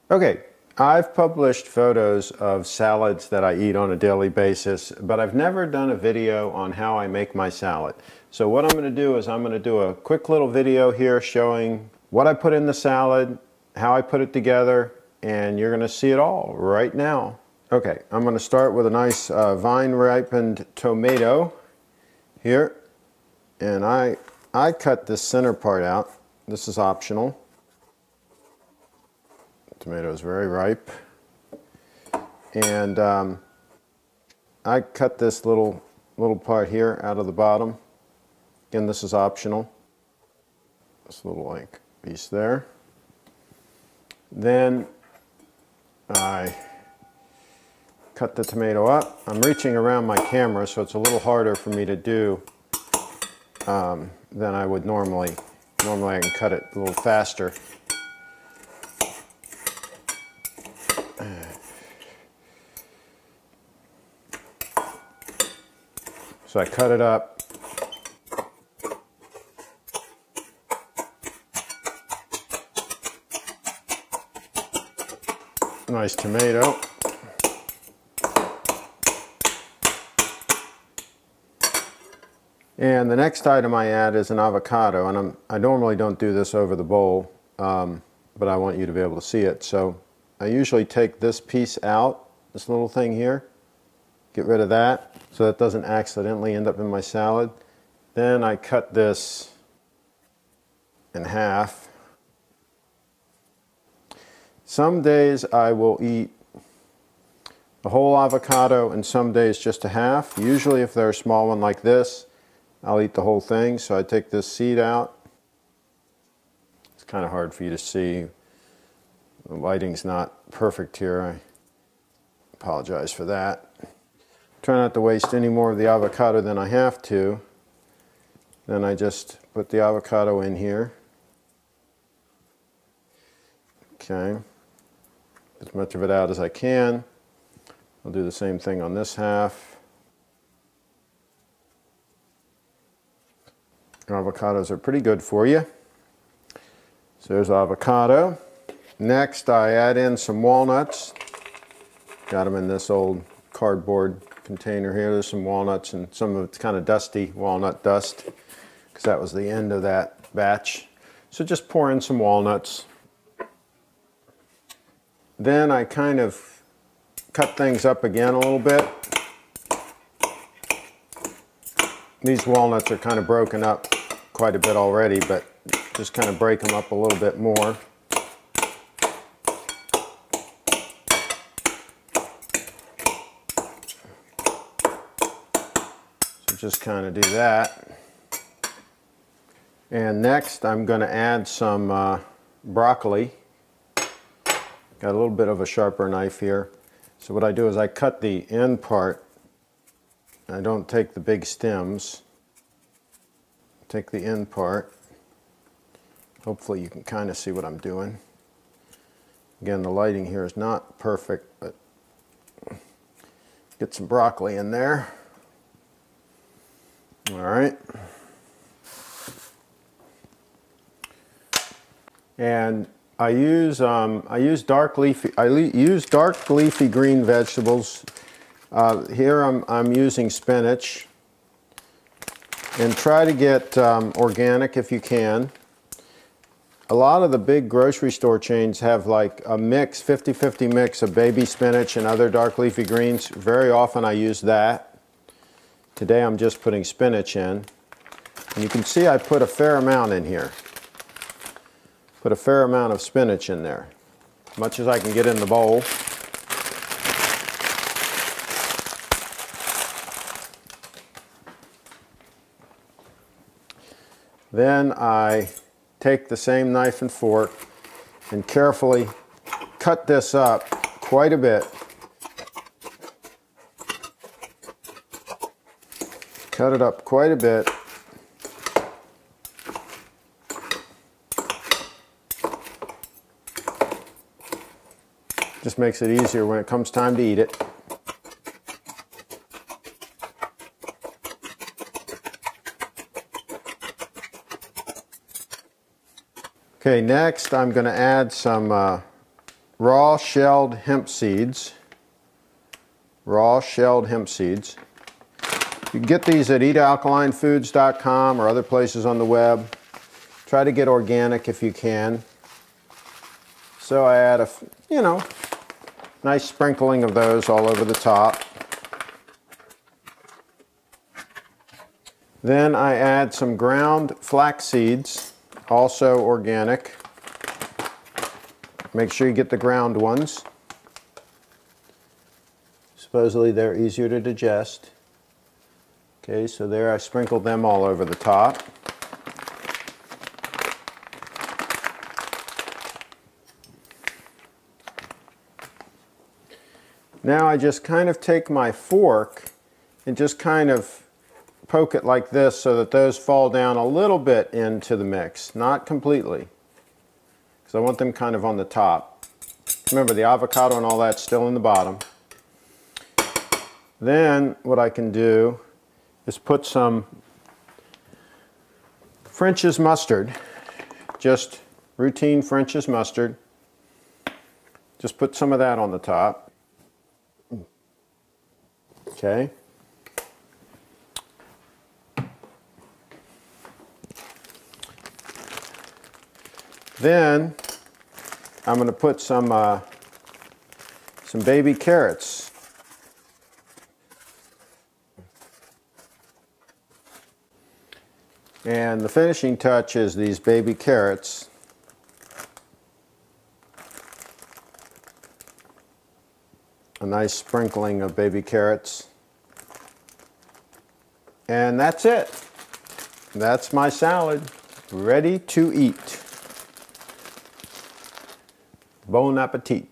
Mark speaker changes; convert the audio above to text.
Speaker 1: Okay, I've published photos of salads that I eat on a daily basis, but I've never done a video on how I make my salad. So what I'm going to do is I'm going to do a quick little video here showing what I put in the salad, how I put it together, and you're going to see it all right now. Okay, I'm going to start with a nice vine-ripened tomato here, and I cut this center part out. This is optional. Tomato is very ripe, and I cut this little part here out of the bottom. Again, this is optional. This little like piece there. Then I cut the tomato up. I'm reaching around my camera, so it's a little harder for me to do than I would normally. Normally I can cut it a little faster. So I cut it up. Nice tomato. And the next item I add is an avocado, and I normally don't do this over the bowl, but I want you to be able to see it. So I usually take this piece out, this little thing here, get rid of that so that doesn't accidentally end up in my salad. Then I cut this in half. Some days I will eat a whole avocado and some days just a half. Usually if they're a small one like this, I'll eat the whole thing. So I take this seed out. It's kind of hard for you to see. The lighting's not perfect here. I apologize for that. Try not to waste any more of the avocado than I have to. Then I just put the avocado in here. Okay. As much of it out as I can. I'll do the same thing on this half. Avocados are pretty good for you. So there's avocado. Next I add in some walnuts. Got them in this old cardboard container here. There's some walnuts, and some of it's kind of dusty, walnut dust, because that was the end of that batch. So just pour in some walnuts. Then I kind of cut things up again a little bit. These walnuts are kind of broken up quite a bit already, but just kind of break them up a little bit more. Just kind of do that. And next I'm going to add some broccoli. Got a little bit of a sharper knife here. So what I do is I cut the end part. I don't take the big stems. Take the end part. Hopefully you can kind of see what I'm doing. Again, the lighting here is not perfect, but get some broccoli in there. All right, and I use dark leafy green vegetables. Here I'm using spinach, and try to get organic if you can. A lot of the big grocery store chains have like a mix, 50-50 mix of baby spinach and other dark leafy greens. Very often I use that. Today I'm just putting spinach in. And you can see I put a fair amount in here. Put a fair amount of spinach in there. As much as I can get in the bowl. Then I take the same knife and fork and carefully cut this up quite a bit. Cut it up quite a bit. Just makes it easier when it comes time to eat it. Okay, next I'm going to add some raw shelled hemp seeds. Raw shelled hemp seeds. You can get these at eatalkalinefoods.com or other places on the web. Try to get organic if you can. So I add a, nice sprinkling of those all over the top. Then I add some ground flax seeds, also organic. Make sure you get the ground ones. Supposedly they're easier to digest. Okay, so there I sprinkled them all over the top. Now I just kind of take my fork and just kind of poke it like this so that those fall down a little bit into the mix, not completely, because I want them kind of on the top. Remember, the avocado and all that's still in the bottom. Then what I can do is put some French's mustard, just routine French's mustard. Just put some of that on the top. Okay. Then I'm going to put some baby carrots. And the finishing touch is these baby carrots. A nice sprinkling of baby carrots. And that's it. That's my salad, ready to eat. Bon appetit.